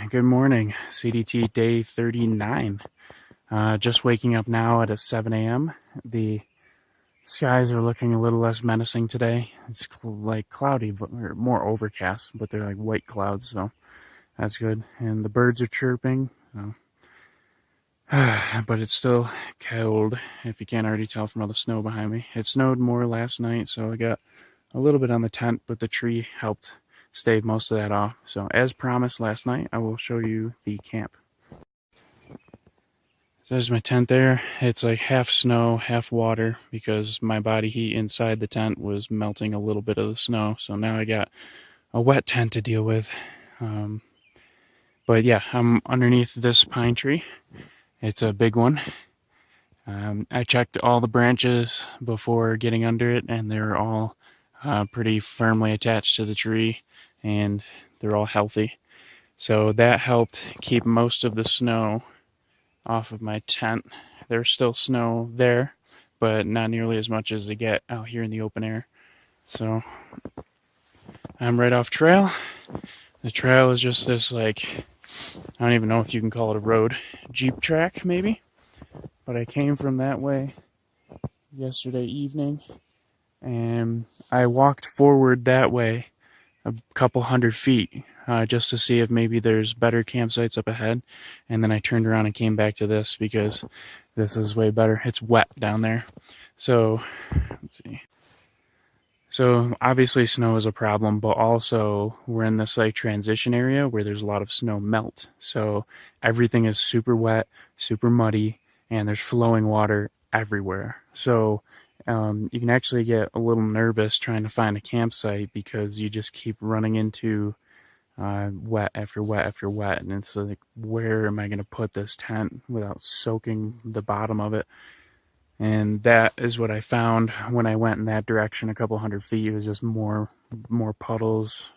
Good morning, CDT day 39. Just waking up now at 7 a.m. The skies are looking a little less menacing today. It's like cloudy, but or more overcast, but they're like white clouds, so that's good. And the birds are chirping, so. But it's still cold, if you can't already tell from all the snow behind me. It snowed more last night, so I got a little bit on the tent, but the tree helped stave most of that off. So as promised last night, I will show you the camp. There's my tent there. It's like half snow, half water, because my body heat inside the tent was melting a little bit of the snow. So now I got a wet tent to deal with. But yeah, I'm underneath this pine tree. It's a big one. I checked all the branches before getting under it, and they're all pretty firmly attached to the tree, and they're all healthy. So that helped keep most of the snow off of my tent. There's still snow there, but not nearly as much as they get out here in the open air. So I'm right off trail. The trail is just this, like, I don't even know if you can call it a road, Jeep track maybe, but I came from that way yesterday evening, and I walked forward that way a couple 100 feet just to see if maybe there's better campsites up ahead, and then I turned around and came back to this because this is way better. It's wet down there. So let's see. So obviously snow is a problem, but also we're in this like transition area where there's a lot of snow melt. So everything is super wet, super muddy, and there's flowing water everywhere. So you can actually get a little nervous trying to find a campsite because you just keep running into wet after wet after wet. And it's like, where am I going to put this tent without soaking the bottom of it? And that is what I found when I went in that direction a couple 100 feet. It was just more puddles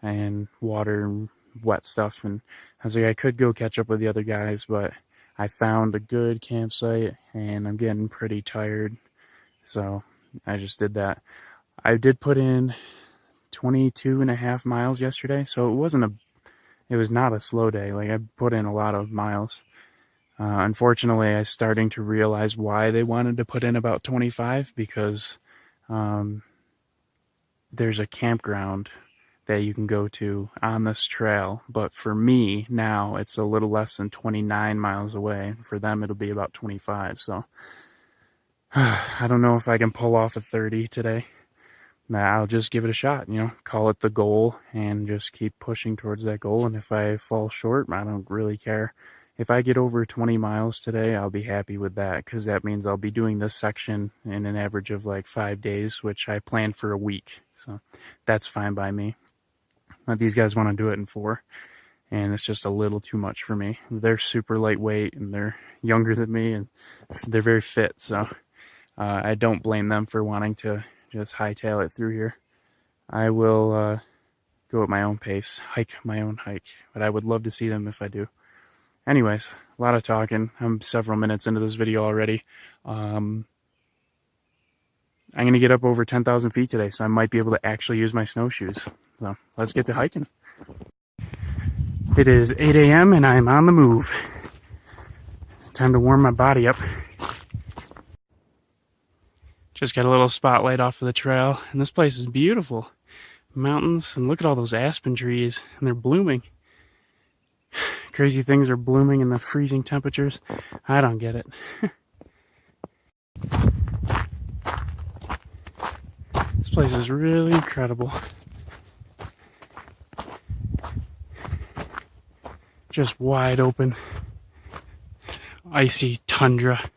and water and wet stuff. And I was like, I could go catch up with the other guys, but I found a good campsite and I'm getting pretty tired. So I just did that. I did put in 22.5 miles yesterday. So it was not a slow day. Like, I put in a lot of miles. Unfortunately, I'm starting to realize why they wanted to put in about 25, because there's a campground that you can go to on this trail. But for me now, it's a little less than 29 miles away. For them, it'll be about 25. So I don't know if I can pull off a 30 today. I'll just give it a shot, call it the goal and just keep pushing towards that goal. And if I fall short, I don't really care. If I get over 20 miles today, I'll be happy with that, because that means I'll be doing this section in an average of like 5 days, which I planned for a week. So that's fine by me. But these guys want to do it in 4, and it's just a little too much for me. They're super lightweight, and they're younger than me, and they're very fit. So I don't blame them for wanting to just hightail it through here. I will go at my own pace, hike my own hike, but I would love to see them if I do. Anyways, a lot of talking. I'm several minutes into this video already. I'm going to get up over 10,000 feet today, so I might be able to actually use my snowshoes. So let's get to hiking. It is 8 a.m. and I'm on the move. Time to warm my body up. Just got a little spotlight off of the trail, and this place is beautiful. Mountains, and look at all those aspen trees, and they're blooming. Crazy things are blooming in the freezing temperatures. I don't get it. This place is really incredible. Just wide open, icy tundra.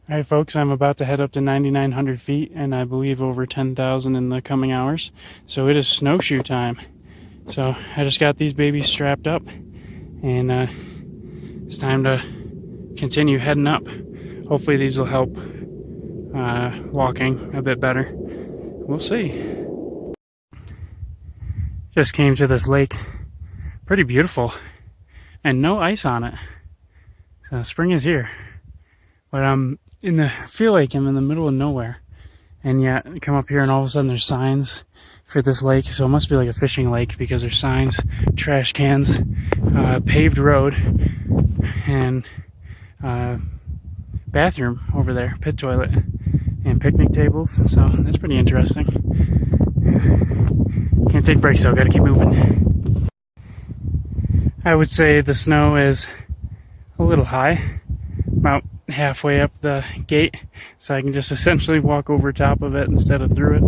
Alright folks, I'm about to head up to 9,900 feet, and I believe over 10,000 in the coming hours. So it is snowshoe time. So I just got these babies strapped up, and it's time to continue heading up. Hopefully these will help walking a bit better. We'll see. Just came to this lake. Pretty beautiful. And no ice on it. So spring is here. But I feel like I'm in the middle of nowhere. And yet, I come up here and all of a sudden there's signs for this lake. So it must be like a fishing lake because there's signs, trash cans, paved road, and bathroom over there, pit toilet, and picnic tables. So that's pretty interesting. Can't take breaks though, gotta keep moving. I would say the snow is a little high, about halfway up the gate, so I can just essentially walk over top of it instead of through it.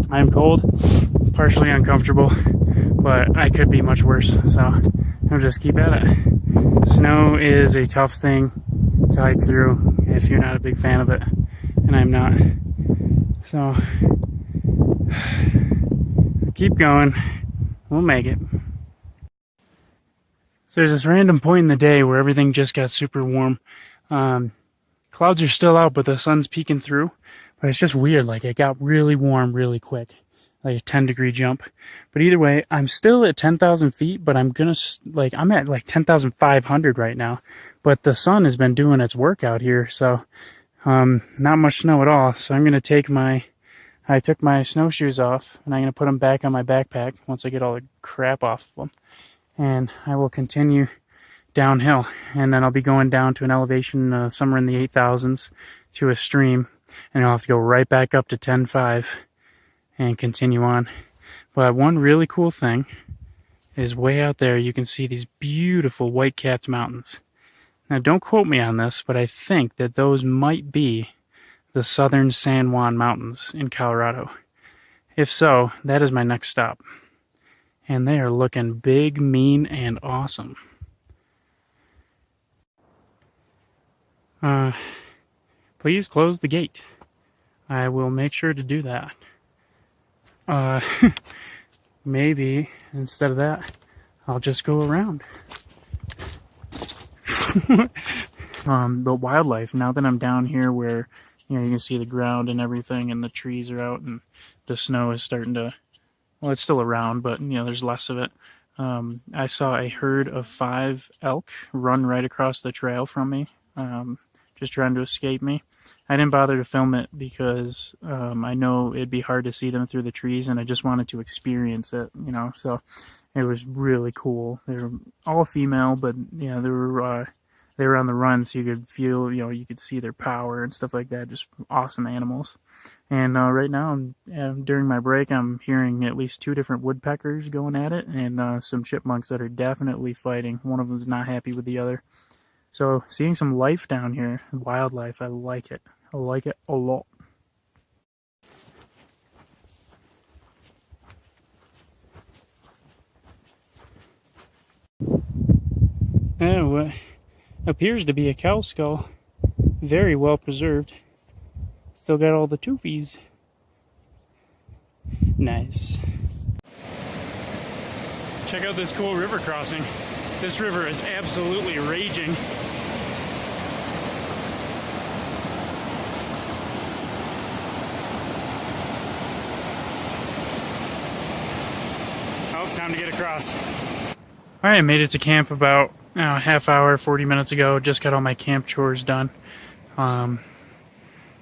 I'm cold, partially uncomfortable, but I could be much worse, so I'll just keep at it. Snow is a tough thing to hike through if you're not a big fan of it, and I'm not. So keep going, we'll make it. So there's this random point in the day where everything just got super warm. Clouds are still out, but the sun's peeking through. But it's just weird, like it got really warm really quick, like a 10-degree jump. But either way, I'm still at 10,000 feet, but I'm at like 10,500 right now. But the sun has been doing its work out here, so not much snow at all. So I'm gonna I took my snowshoes off, and I'm gonna put them back on my backpack once I get all the crap off of them. And I will continue downhill, and then I'll be going down to an elevation somewhere in the 8,000s to a stream, and I'll have to go right back up to 10.5 and continue on. But one really cool thing is way out there you can see these beautiful white-capped mountains. Now don't quote me on this, but I think that those might be the southern San Juan Mountains in Colorado. If so, that is my next stop. And they are looking big, mean, and awesome. Please close the gate. I will make sure to do that. Maybe instead of that, I'll just go around. The wildlife, now that I'm down here where, you can see the ground and everything, and the trees are out, and the snow is starting to, well, it's still around, but, there's less of it. I saw a herd of 5 elk run right across the trail from me, just trying to escape me. I didn't bother to film it because I know it'd be hard to see them through the trees, and I just wanted to experience it, so it was really cool. They were all female, but, they were on the run, so you could feel, you could see their power and stuff like that. Just awesome animals. And right now, during my break, I'm hearing at least 2 different woodpeckers going at it, and some chipmunks that are definitely fighting. One of them's not happy with the other. So seeing some life down here, wildlife, I like it. I like it a lot. Oh, appears to be a cow skull. Very well preserved. Still got all the toofies. Nice. Check out this cool river crossing. This river is absolutely raging. Oh, time to get across. Alright, I made it to camp about a half hour, 40 minutes ago. Just got all my camp chores done. Got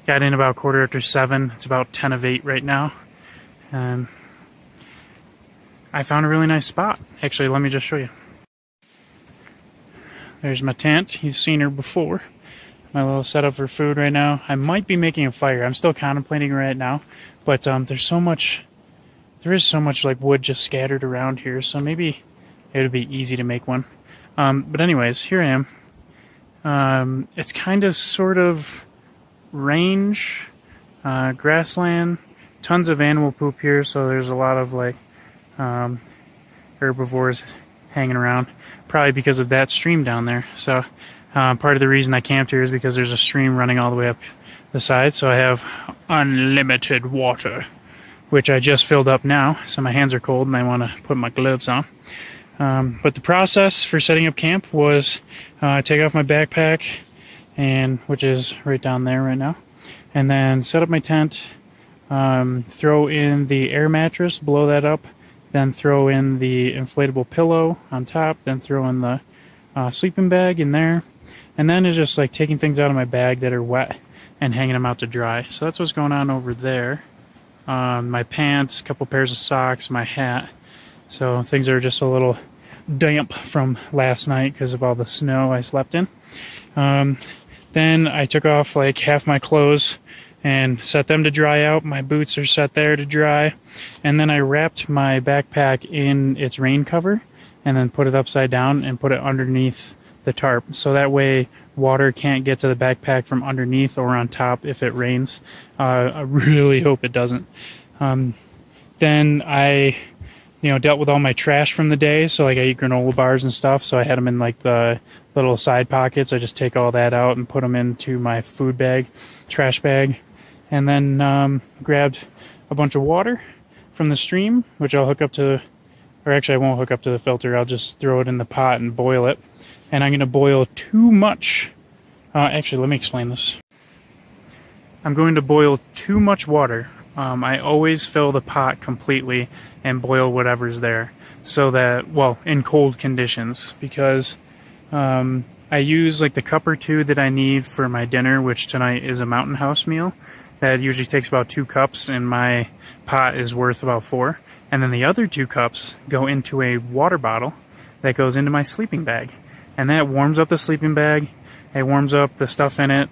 in about 7:15. It's about 10 of 8 right now. I found a really nice spot. Actually, let me just show you. There's my tent. You've seen her before. My little setup for food right now. I might be making a fire. I'm still contemplating right now. But there is so much like wood just scattered around here. So maybe it would be easy to make one. But anyways, here I am. It's kind of sort of range, grassland, tons of animal poop here, so there's a lot of like herbivores hanging around, probably because of that stream down there. So part of the reason I camped here is because there's a stream running all the way up the side, so I have unlimited water, which I just filled up now, so my hands are cold and I want to put my gloves on. But the process for setting up camp was take off my backpack, which is right down there right now, and then set up my tent, throw in the air mattress, blow that up, then throw in the inflatable pillow on top, then throw in the sleeping bag in there, and then it's just like taking things out of my bag that are wet and hanging them out to dry. So that's what's going on over there. My pants, a couple pairs of socks, my hat. So things are just a little damp from last night because of all the snow I slept in. Then I took off like half my clothes and set them to dry out. My boots are set there to dry. And then I wrapped my backpack in its rain cover and then put it upside down and put it underneath the tarp. So that way water can't get to the backpack from underneath or on top if it rains. I really hope it doesn't. Then I dealt with all my trash from the day. So like I eat granola bars and stuff. So I had them in like the little side pockets. I just take all that out and put them into my food bag, trash bag. And then grabbed a bunch of water from the stream, which I'll hook up to, or actually I won't hook up to the filter. I'll just throw it in the pot and boil it. And I'm going to boil too much. Actually, let me explain this. I'm going to boil too much water. I always fill the pot completely and boil whatever's there. So that, well, in cold conditions. Because I use like the cup or two that I need for my dinner, which tonight is a Mountain House meal. That usually takes about 2 cups, and my pot is worth about 4. And then the other 2 cups go into a water bottle that goes into my sleeping bag. And that warms up the sleeping bag. It warms up the stuff in it.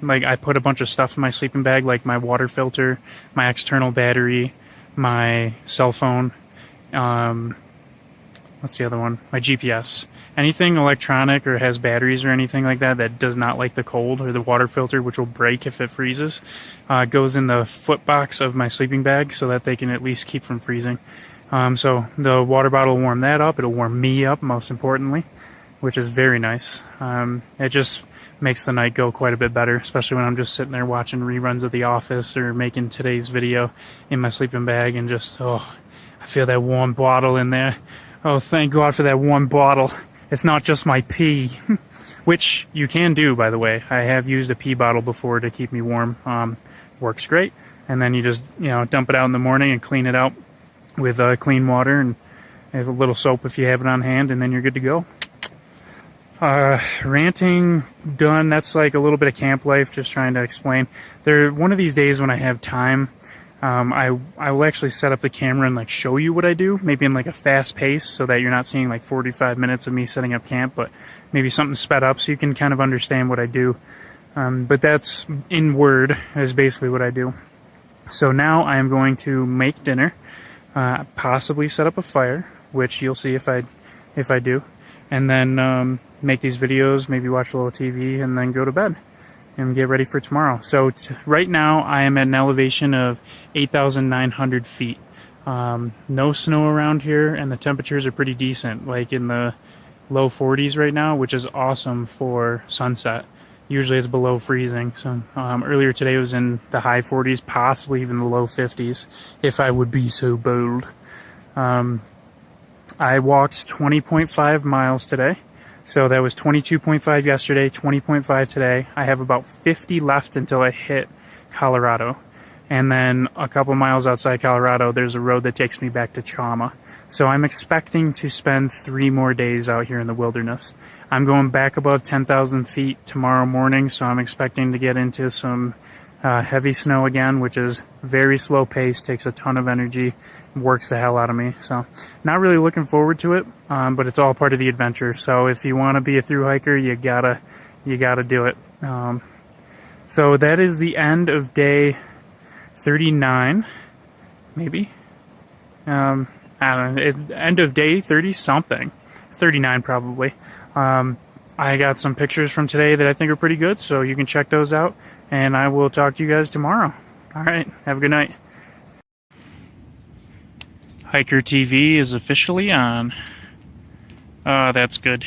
Like I put a bunch of stuff in my sleeping bag, like my water filter, my external battery, my cell phone. What's the other one? My GPS. Anything electronic or has batteries or anything like that that does not like the cold, or the water filter, which will break if it freezes, goes in the foot box of my sleeping bag so that they can at least keep from freezing. So the water bottle will warm that up. It'll warm me up, most importantly, which is very nice. It just makes the night go quite a bit better, especially when I'm just sitting there watching reruns of The Office or making today's video in my sleeping bag and just, oh, I feel that warm bottle in there. Oh, thank God for that warm bottle. It's not just my pee, which you can do, by the way. I have used a pee bottle before to keep me warm. Works great. And then you just, dump it out in the morning and clean it out with clean water and a little soap if you have it on hand, and then you're good to go. Ranting done. That's like a little bit of camp life, just trying to explain. One of these days when I have time, I will actually set up the camera and like show you what I do, maybe in like a fast pace so that you're not seeing like 45 minutes of me setting up camp, but maybe something sped up so you can kind of understand what I do. But that's in word is basically what I do. So now I am going to make dinner, possibly set up a fire, which you'll see if I do, and then make these videos, maybe watch a little TV, and then go to bed and get ready for tomorrow. So right now I am at an elevation of 8,900 feet. No snow around here, and the temperatures are pretty decent, like in the low 40s right now, which is awesome for sunset. Usually it's below freezing. So earlier today it was in the high 40s, possibly even the low 50s, if I would be so bold. I walked 20.5 miles today. So that was 22.5 yesterday, 20.5 today. I have about 50 left until I hit Colorado. And then a couple miles outside Colorado, there's a road that takes me back to Chama. So I'm expecting to spend 3 more days out here in the wilderness. I'm going back above 10,000 feet tomorrow morning, so I'm expecting to get into some heavy snow again, which is very slow pace, takes a ton of energy, works the hell out of me. So not really looking forward to it, but it's all part of the adventure. So if you want to be a thru hiker, you gotta do it. So that is the end of day 39, maybe. I don't know, end of day 30 something, 39 probably. I got some pictures from today that I think are pretty good, so you can check those out, and I will talk to you guys tomorrow. All right, have a good night. Hiker TV is officially on. Oh, that's good.